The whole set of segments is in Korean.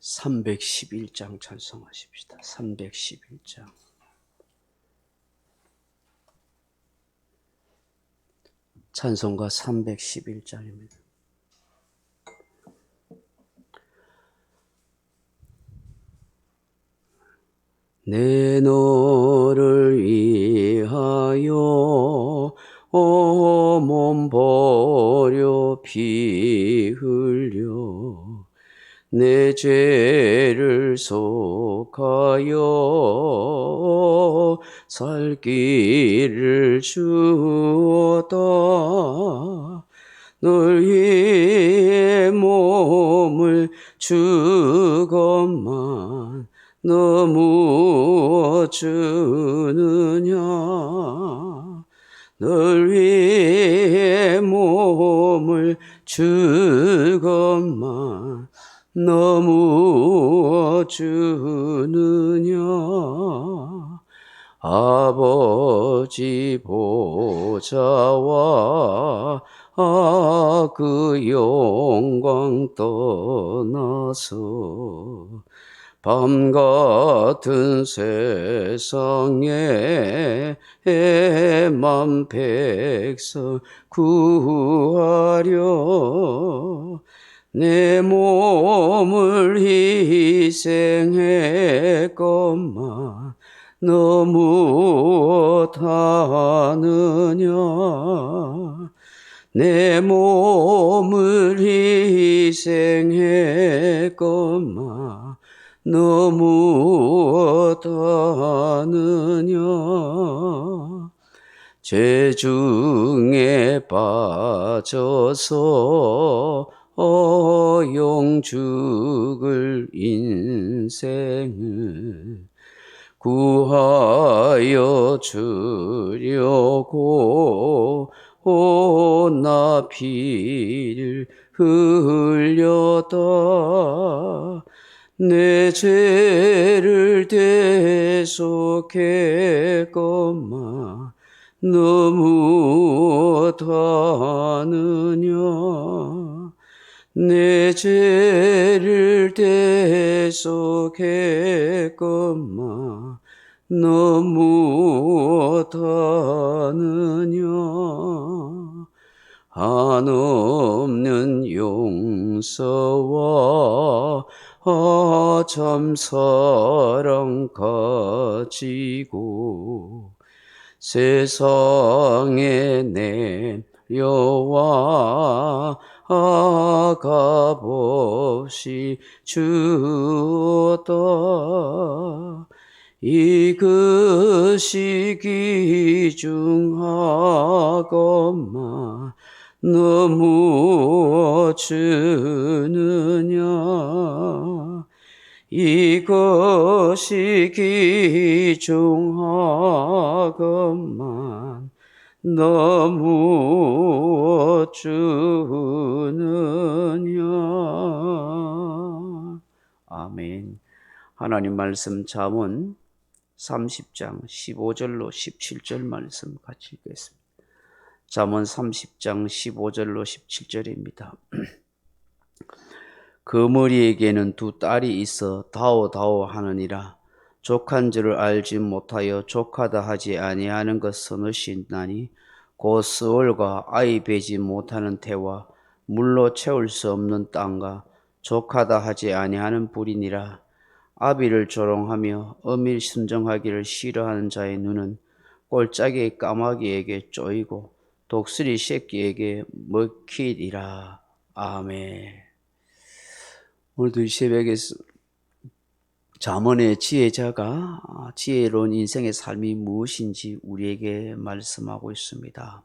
311장 찬송하십시다. 311장. 찬송가 311장입니다. 내 너를 위하여 몸 버려 피 흘려 내 죄를 속하여 살 길을 주었다. 널 위해 몸을 주건만 너무 주느냐. 널 위해 몸을 주건만 너무 주느냐. 아버지 보좌와 그 영광 떠나서 밤같은 세상에 만 백성 구하려 내 몸을 희생했건만 너무 못하느냐. 내 몸을 희생했건만 너무 못하느냐. 죄 중에 빠져서 영죽을 인생을 구하여 주려고 나 피를 흘렸다. 내 죄를 대속했건만 너무 못하느냐. 내 죄를 대속했건만 너무 못하느냐. 한없는 용서와 참 사랑 가지고 세상에 내려와 값없이 주었다. 이것이 귀중하건만 너무 주느냐. 이것이 귀중하건만 너무 주느냐. 아멘. 하나님 말씀 잠언 30장 15절로 17절 말씀 같이 읽겠습니다. 잠언 30장 15절로 17절입니다. 그머리에게는 두 딸이 있어 다오다오 하느니라. 족한 줄을 알지 못하여 족하다 하지 아니하는 것 서너시 있나니 곧 스월과 아이 베지 못하는 태와 물로 채울 수 없는 땅과 족하다 하지 아니하는 불이니라. 아비를 조롱하며 엄밀 순정하기를 싫어하는 자의 눈은 꼴짝이 까마귀에게 쪼이고 독수리 새끼에게 먹히리라. 아멘. 오늘도 이 새벽에 잠언의 지혜자가 지혜로운 인생의 삶이 무엇인지 우리에게 말씀하고 있습니다.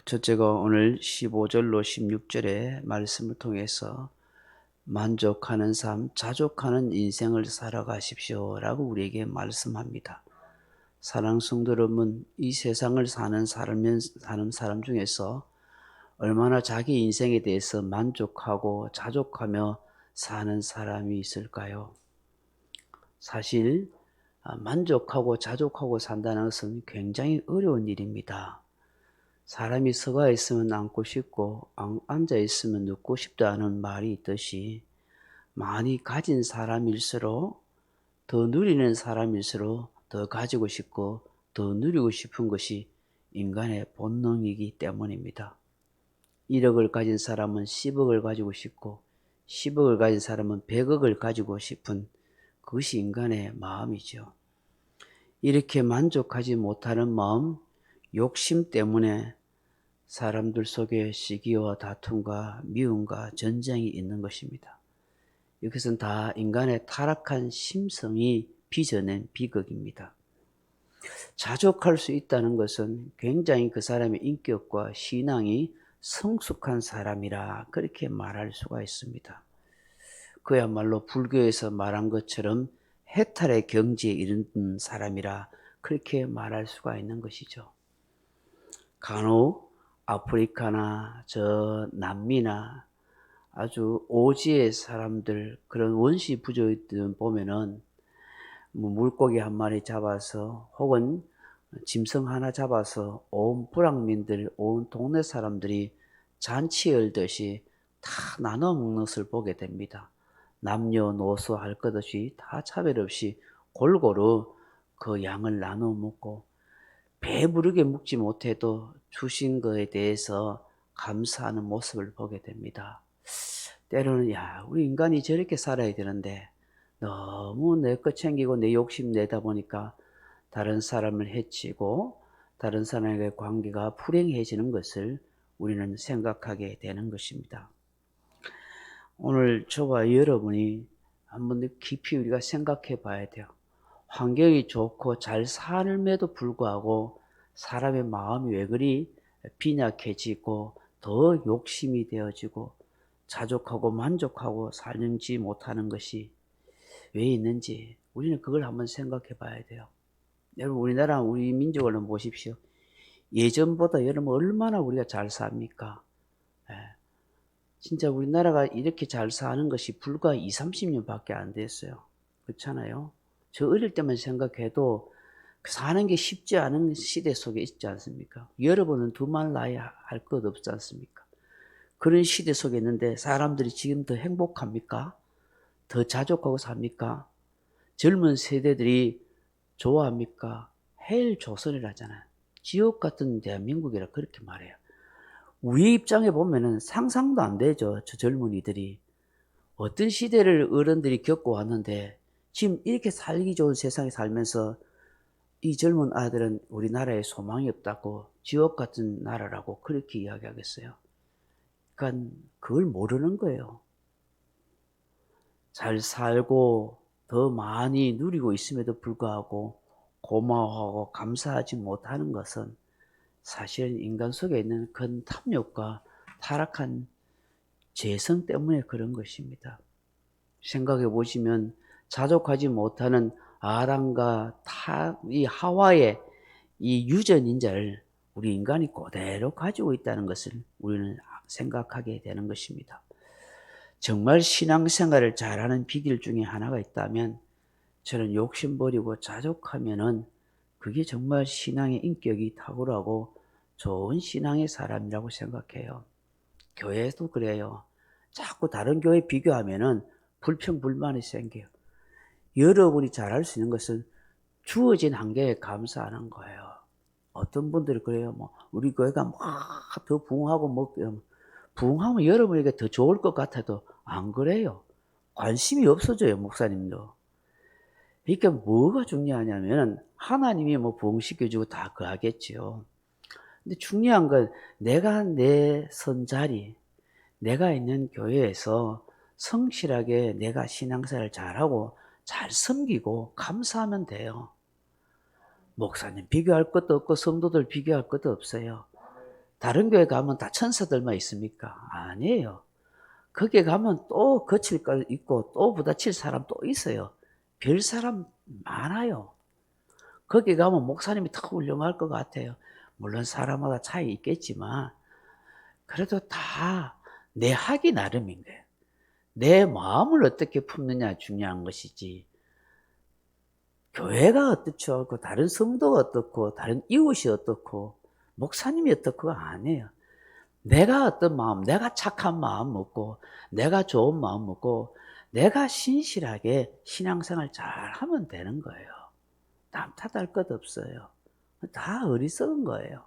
첫째가 오늘 15절로 16절의 말씀을 통해서 만족하는 삶, 자족하는 인생을 살아가십시오 라고 우리에게 말씀합니다. 사랑하는 성도 여러분, 이 세상을 사는 사람 중에서 얼마나 자기 인생에 대해서 만족하고 자족하며 사는 사람이 있을까요? 사실 만족하고 자족하고 산다는 것은 굉장히 어려운 일입니다. 사람이 서가 있으면 앉고 싶고 앉아 있으면 눕고 싶다는 말이 있듯이 많이 가진 사람일수록, 더 누리는 사람일수록 더 가지고 싶고 더 누리고 싶은 것이 인간의 본능이기 때문입니다. 1억을 가진 사람은 10억을 가지고 싶고 10억을 가진 사람은 100억을 가지고 싶은 그것이 인간의 마음이죠. 이렇게 만족하지 못하는 마음, 욕심 때문에 사람들 속에 시기와 다툼과 미움과 전쟁이 있는 것입니다. 이것은 다 인간의 타락한 심성이 빚어낸 비극입니다. 자족할 수 있다는 것은 굉장히 그 사람의 인격과 신앙이 성숙한 사람이라 그렇게 말할 수가 있습니다. 그야말로 불교에서 말한 것처럼 해탈의 경지에 이른 사람이라 그렇게 말할 수가 있는 것이죠. 간혹 아프리카나 저 남미나 아주 오지의 사람들, 그런 원시 부족들 보면은 물고기 한 마리 잡아서 혹은 짐승 하나 잡아서 온 불황민들, 온 동네 사람들이 잔치 열듯이 다 나눠 먹는 것을 보게 됩니다. 남녀노소 할 것 없이 다 차별 없이 골고루 그 양을 나눠 먹고, 배부르게 먹지 못해도 주신 것에 대해서 감사하는 모습을 보게 됩니다. 때로는 우리 인간이 저렇게 살아야 되는데 너무 내 것 챙기고 내 욕심 내다 보니까 다른 사람을 해치고 다른 사람과의 관계가 불행해지는 것을 우리는 생각하게 되는 것입니다. 오늘 저와 여러분이 한번 깊이 우리가 생각해 봐야 돼요. 환경이 좋고 잘 삶에도 불구하고 사람의 마음이 왜 그리 빈약해지고 더 욕심이 되어지고 자족하고 만족하고 살지 못하는 것이 왜 있는지 우리는 그걸 한번 생각해 봐야 돼요. 여러분, 우리나라, 우리 민족을 한번 보십시오. 예전보다 여러분 얼마나 우리가 잘 삽니까? 진짜 우리나라가 이렇게 잘 사는 것이 불과 20-30년밖에 안 됐어요. 그렇잖아요. 저 어릴 때만 생각해도 사는 게 쉽지 않은 시대 속에 있지 않습니까? 여러분은 두말 나이 할 것 없지 않습니까? 그런 시대 속에 있는데 사람들이 지금 더 행복합니까? 더 자족하고 삽니까? 젊은 세대들이 좋아합니까? 헬 조선이라잖아요. 지옥 같은 대한민국이라 그렇게 말해요. 우리 입장에 보면은 상상도 안 되죠. 저 젊은이들이. 어떤 시대를 어른들이 겪고 왔는데 지금 이렇게 살기 좋은 세상에 살면서 이 젊은 아들은 우리나라에 소망이 없다고 지옥 같은 나라라고 그렇게 이야기하겠어요. 그러니까 그걸 모르는 거예요. 잘 살고 더 많이 누리고 있음에도 불구하고 고마워하고 감사하지 못하는 것은 사실은 인간 속에 있는 큰 탐욕과 타락한 죄성 때문에 그런 것입니다. 생각해 보시면 자족하지 못하는 아담과 이 하와의 이 유전인자를 우리 인간이 그대로 가지고 있다는 것을 우리는 생각하게 되는 것입니다. 정말 신앙생활을 잘하는 비결 중에 하나가 있다면 저는 욕심 버리고 자족하면은 그게 정말 신앙의 인격이 탁월하고 좋은 신앙의 사람이라고 생각해요. 교회도 그래요. 자꾸 다른 교회 비교하면은 불평불만이 생겨요. 여러분이 잘할 수 있는 것은 주어진 한계에 감사하는 거예요. 어떤 분들이 그래요. 우리 교회가 막 더 부흥하고 부흥하면 여러분에게 더 좋을 것 같아도 안 그래요. 관심이 없어져요, 목사님도. 그러니까 뭐가 중요하냐면 하나님이 부흥시켜주고 다 그하겠지요. 근데 중요한 건 내가 내 선자리, 내가 있는 교회에서 성실하게 내가 신앙생활을 잘하고 잘 섬기고 감사하면 돼요. 목사님 비교할 것도 없고 성도들 비교할 것도 없어요. 다른 교회 가면 다 천사들만 있습니까? 아니에요. 거기에 가면 또 거칠 거 있고 또 부딪힐 사람 또 있어요. 별 사람 많아요. 거기 가면 목사님이 더 훌륭할 것 같아요. 물론 사람마다 차이 있겠지만 그래도 다 내 하기 나름인 거예요. 내 마음을 어떻게 품느냐 중요한 것이지 교회가 어떻죠? 다른 성도가 어떻고 다른 이웃이 어떻고 목사님이 어떻고가 아니에요. 내가 어떤 마음, 내가 착한 마음 먹고 내가 좋은 마음 먹고 내가 신실하게 신앙생활 잘 하면 되는 거예요. 남 탓할 것 없어요. 다 어리석은 거예요.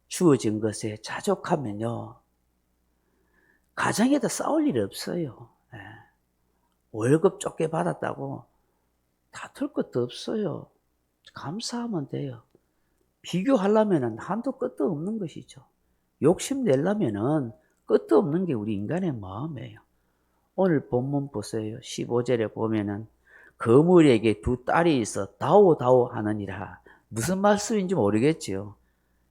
주어진 것에 자족하면요, 가정에다 싸울 일 없어요. 예. 월급 적게 받았다고 다툴 것도 없어요. 감사하면 돼요. 비교하려면 한도 끝도 없는 것이죠. 욕심내려면 끝도 없는 게 우리 인간의 마음이에요. 오늘 본문 보세요. 15절에 보면은 거물에게 두 딸이 있어 다오다오 하느니라. 무슨 말씀인지 모르겠지요.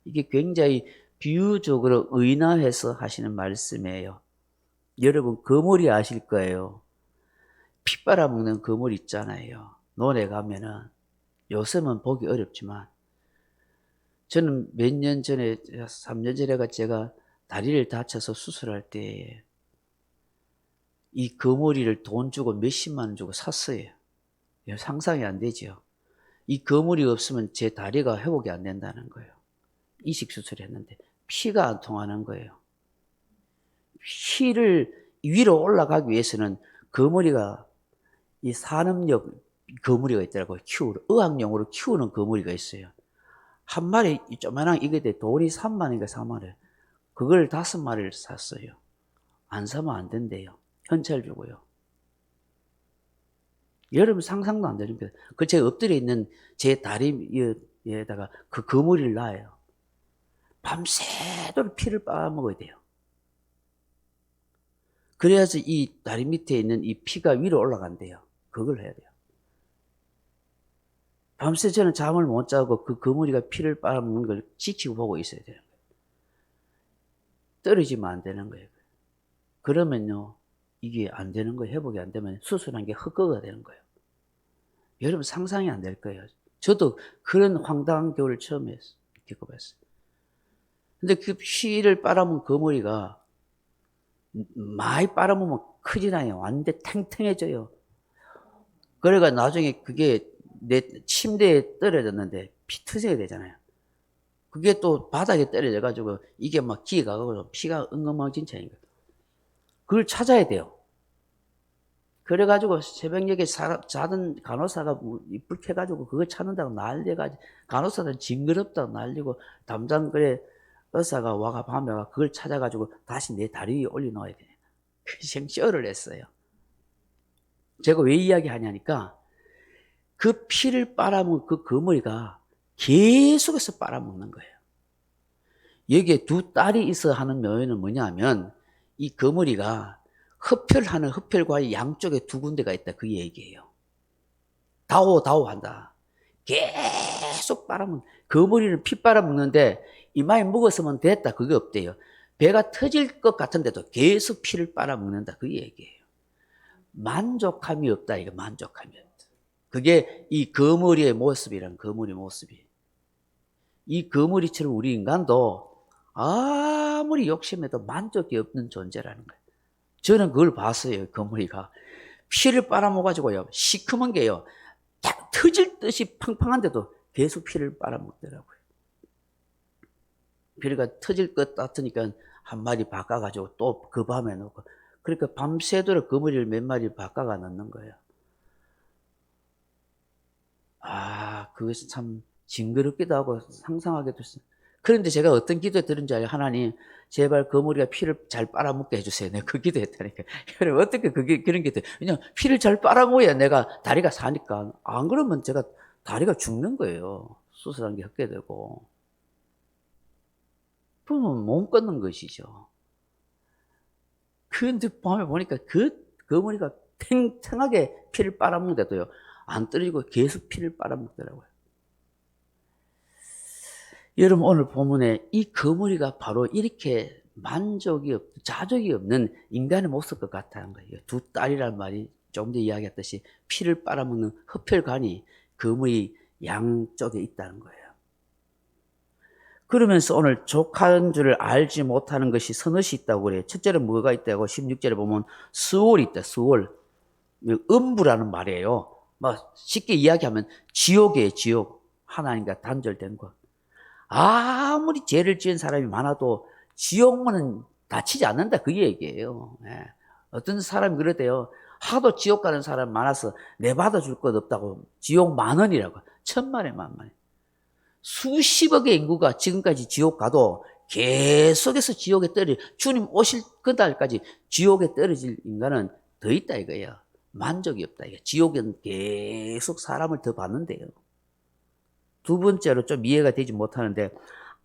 이게 굉장히 비유적으로 의인화해서 하시는 말씀이에요. 여러분 거물이 아실 거예요. 피 빨아먹는 거물 있잖아요. 논에 가면은 요즘은 보기 어렵지만 저는 몇 년 전에 3년 전에가 제가 다리를 다쳐서 수술할 때 이 거물이를 돈 주고 몇십만 원 주고 샀어요. 상상이 안 되죠. 이 거물이 없으면 제 다리가 회복이 안 된다는 거예요. 이식 수술했는데 피가 안 통하는 거예요. 피를 위로 올라가기 위해서는 거물이가 이 산업용 거물이가 있더라고요. 의학용으로 키우는 거물이가 있어요. 한 마리 조그만한 이게 돈이 3만 원인가 4만 원. 그걸 5마리를 샀어요. 안 사면 안 된대요. 현찰 주고요. 여러분 상상도 안 되는 거예요. 그 제가 엎드려 있는 제 다리에다가 그 거물이를 놔요. 밤새도록 피를 빨아먹어야 돼요. 그래야지 이 다리 밑에 있는 이 피가 위로 올라간대요. 그걸 해야 돼요. 밤새 저는 잠을 못 자고 그 거물이가 피를 빨아먹는 걸 지키고 보고 있어야 되는 거예요. 떨어지면 안 되는 거예요. 그러면요, 이게 안 되는 거예요. 회복이 안 되면 수술한 게 헛거가 되는 거예요. 여러분 상상이 안 될 거예요. 저도 그런 황당한 교를 처음 겪어봤어요. 근데 그 피를 빨아먹은 거물이가 많이 빨아먹으면 크진 않아요. 완전 탱탱해져요. 그래가 나중에 그게 내 침대에 떨어졌는데 피투성이 되잖아요. 그게 또 바닥에 떨어져가지고 이게 막 기어가고 피가 엉망진창인 거예요. 그걸 찾아야 돼요. 그래가지고 새벽녘에 자던 간호사가 불 켜가지고 그걸 찾는다고 난리가지고 간호사들은 징그럽다고 난리고 담당 의사가 와가 밤에 와 그걸 찾아가지고 다시 내 다리 위에 올려놓아야 돼. 생쇼를 했어요. 제가 왜 이야기하냐니까 그 피를 빨아먹은 그 거머리가 계속해서 빨아먹는 거예요. 여기에 두 딸이 있어 하는 묘연은 뭐냐면 이 거머리가 흡혈하는 흡혈관이 양쪽에 두 군데가 있다 그 얘기예요. 다오 한다. 계속 빨아먹는 거머리는 피 빨아먹는데 이마에 먹었으면 됐다 그게 없대요. 배가 터질 것 같은데도 계속 피를 빨아먹는다 그 얘기예요. 만족함이 없다 이거 만족함이 없다. 그게 이 거머리의 모습이란 거머리 모습이. 이 거머리처럼 우리 인간도 아무리 욕심해도 만족이 없는 존재라는 거예요. 저는 그걸 봤어요. 거머리가 피를 빨아먹어가지고요 시커먼 게요 딱 터질 듯이 팡팡한데도 계속 피를 빨아먹더라고요. 피가 터질 것 같으니까 한 마리 바꿔가지고 또 그 밤에 놓고 그러니까 밤새도록 거머리를 몇 마리 바꿔가 넣는 거예요. 아, 그것이 참 징그럽기도 하고 상상하기도 했어요. 그런데 제가 어떤 기도 들은지 알아요? 하나님, 제발 거머리가 피를 잘 빨아먹게 해주세요. 내가 그 기도했다니까. 여러분, 어떻게 그런 기도, 왜냐면 피를 잘 빨아먹어야 내가 다리가 사니까. 안 그러면 제가 다리가 죽는 거예요. 수술한 게 헛게 되고. 그러면 못 걷는 것이죠. 그런데 밤에 보니까 그 거머리가 탱탱하게 피를 빨아먹는데도요. 안 떨어지고 계속 피를 빨아먹더라고요. 여러분 오늘 본문에 이 거머리가 바로 이렇게 자족이 없는 인간의 모습 것 같다는 거예요. 두 딸이란 말이 조금 전에 이야기했듯이 피를 빨아먹는 흡혈관이 거머리 양쪽에 있다는 거예요. 그러면서 오늘 족한 줄을 알지 못하는 것이 서너시 있다고 그래요. 첫째는 뭐가 있다고 16절에 보면 수월이 있다. 수월. 음부라는 말이에요. 쉽게 이야기하면 지옥이에요. 지옥. 하나님과 단절된 것. 아무리 죄를 지은 사람이 많아도 지옥문은 닫히지 않는다 그 얘기예요. 어떤 사람이 그러대요. 하도 지옥 가는 사람 많아서 내 받아줄 것 없다고. 지옥 10,000원이라고. 1,000,000에 10,000,000에. 수십억의 인구가 지금까지 지옥 가도 계속해서 지옥에 주님 오실 그날까지 지옥에 떨어질 인간은 더 있다 이거예요. 만족이 없다 이거예요. 지옥에는 계속 사람을 더 받는데요. 두 번째로 좀 이해가 되지 못하는데,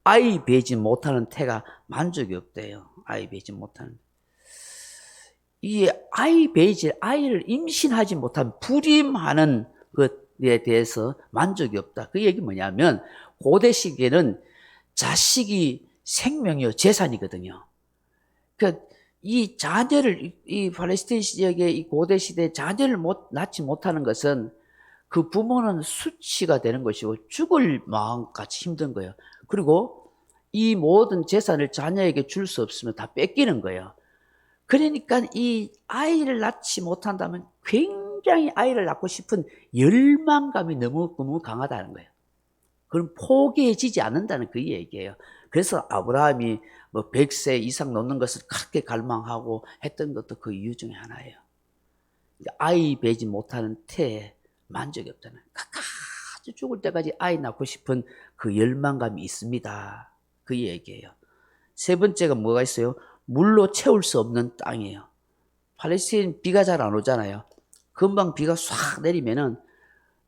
아이 베지 못하는 태가 만족이 없대요. 아이 베지 못하는. 이 아이를 임신하지 못한 불임하는 것에 대해서 만족이 없다. 그 얘기 뭐냐면, 고대 시기에는 자식이 생명이요, 재산이거든요. 그러니까 이 자녀를, 이 팔레스타인 지역의 이 고대 시대에 자녀를 낳지 못하는 것은 그 부모는 수치가 되는 것이고 죽을 마음같이 힘든 거예요. 그리고 이 모든 재산을 자녀에게 줄 수 없으면 다 뺏기는 거예요. 그러니까 이 아이를 낳지 못한다면 굉장히 아이를 낳고 싶은 열망감이 너무 강하다는 거예요. 그럼 포기해지지 않는다는 그 얘기예요. 그래서 아브라함이 뭐 100세 이상 놓는 것을 그렇게 갈망하고 했던 것도 그 이유 중에 하나예요. 아이 베지 못하는 태에 만족이 없잖아요. 끝까지 죽을 때까지 아이 낳고 싶은 그 열망감이 있습니다. 그 얘기예요. 세 번째가 뭐가 있어요? 물로 채울 수 없는 땅이에요. 팔레스타인 비가 잘 안 오잖아요. 금방 비가 싹 내리면은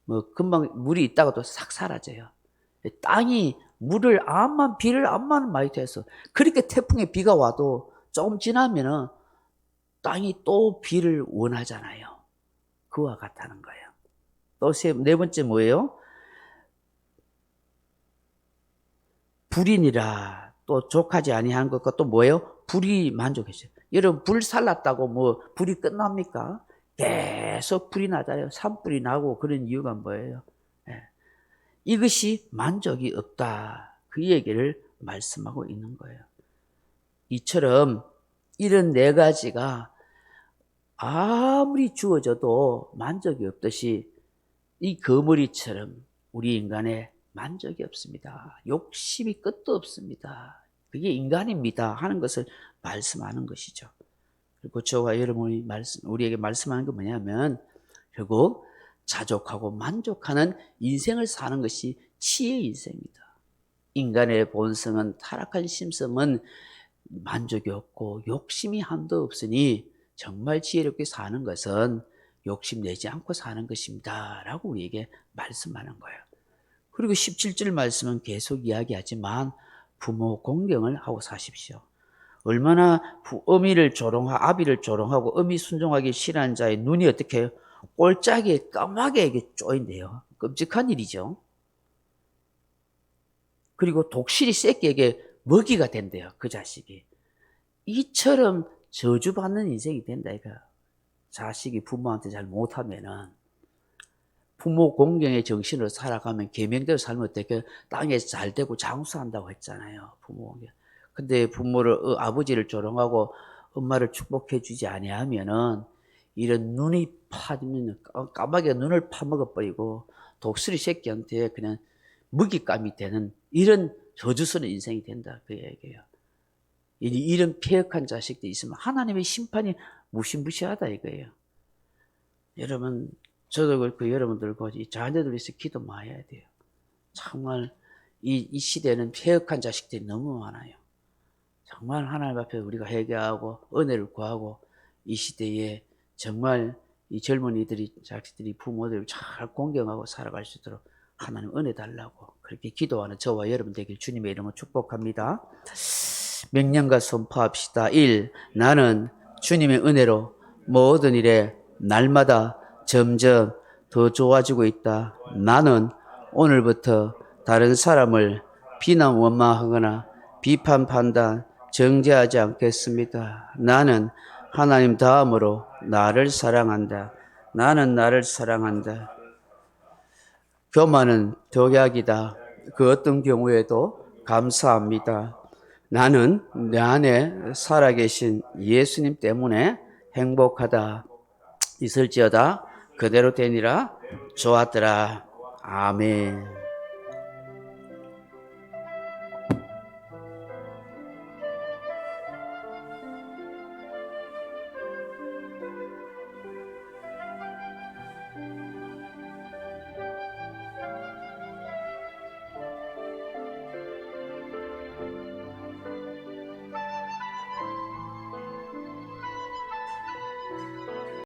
뭐 금방 물이 있다가도 싹 사라져요. 땅이 비를 암만 많이 돼서 그렇게 태풍에 비가 와도 조금 지나면은 땅이 또 비를 원하잖아요. 그와 같다는 거예요. 또 네 번째 뭐예요? 불인이라 또 족하지 아니한 것과 또 뭐예요? 불이 만족했어요. 여러분 불 살랐다고 뭐 불이 끝납니까? 계속 불이 나잖아요. 산불이 나고 그런 이유가 뭐예요? 이것이 만족이 없다. 그 얘기를 말씀하고 있는 거예요. 이처럼 이런 네 가지가 아무리 주어져도 만족이 없듯이 이 거머리처럼 우리 인간의 만족이 없습니다. 욕심이 끝도 없습니다. 그게 인간입니다 하는 것을 말씀하는 것이죠. 그리고 저와 여러분이 우리에게 말씀하는 건 뭐냐면 결국 자족하고 만족하는 인생을 사는 것이 치의 인생입니다. 인간의 본성은, 타락한 심성은 만족이 없고 욕심이 한도 없으니 정말 지혜롭게 사는 것은 욕심내지 않고 사는 것입니다 라고 우리에게 말씀하는 거예요. 그리고 17절 말씀은 계속 이야기하지만 부모 공경을 하고 사십시오. 얼마나 아비를 조롱하고 어미 순종하기 싫어하는 자의 눈이 어떻게 해요? 꼴짝이에 까마귀에게 쪼인대요. 끔찍한 일이죠. 그리고 독실이 새끼에게 먹이가 된대요. 그 자식이. 이처럼 저주받는 인생이 된다 이거. 자식이 부모한테 잘 못하면은 부모 공경의 정신으로 살아가면 계명대로 살면 어떻게 땅에 잘 되고 장수한다고 했잖아요. 부모 공경. 근데 아버지를 조롱하고 엄마를 축복해 주지 아니하면은 이런 눈이 파면 까마귀가 눈을 파먹어 버리고 독수리 새끼한테 그냥 먹잇감이 되는 이런 저주스러운 인생이 된다 그 얘기예요. 이런 폐역한 자식들이 있으면 하나님의 심판이 무시무시하다 이거예요. 여러분 저도 그렇고 여러분들과 이 자녀들 위해서 기도 많이 해야 돼요. 정말 이 시대는 폐역한 자식들이 너무 많아요. 정말 하나님 앞에 우리가 회개하고 은혜를 구하고 이 시대에 정말 이 젊은이들이 자식들이 부모들을 잘 공경하고 살아갈 수 있도록 하나님 은혜 달라고 그렇게 기도하는 저와 여러분 되길 주님의 이름으로 축복합니다. 명령과 선포합시다. 1. 나는 주님의 은혜로 모든 일에 날마다 점점 더 좋아지고 있다. 나는 오늘부터 다른 사람을 비난 원망하거나 비판 판단 정죄하지 않겠습니다. 나는 하나님 다음으로 나를 사랑한다. 나는 나를 사랑한다. 교만은 독약이다. 그 어떤 경우에도 감사합니다. 나는 내 안에 살아계신 예수님 때문에 행복하다. 있을지어다 그대로 되니라. 좋았더라. 아멘.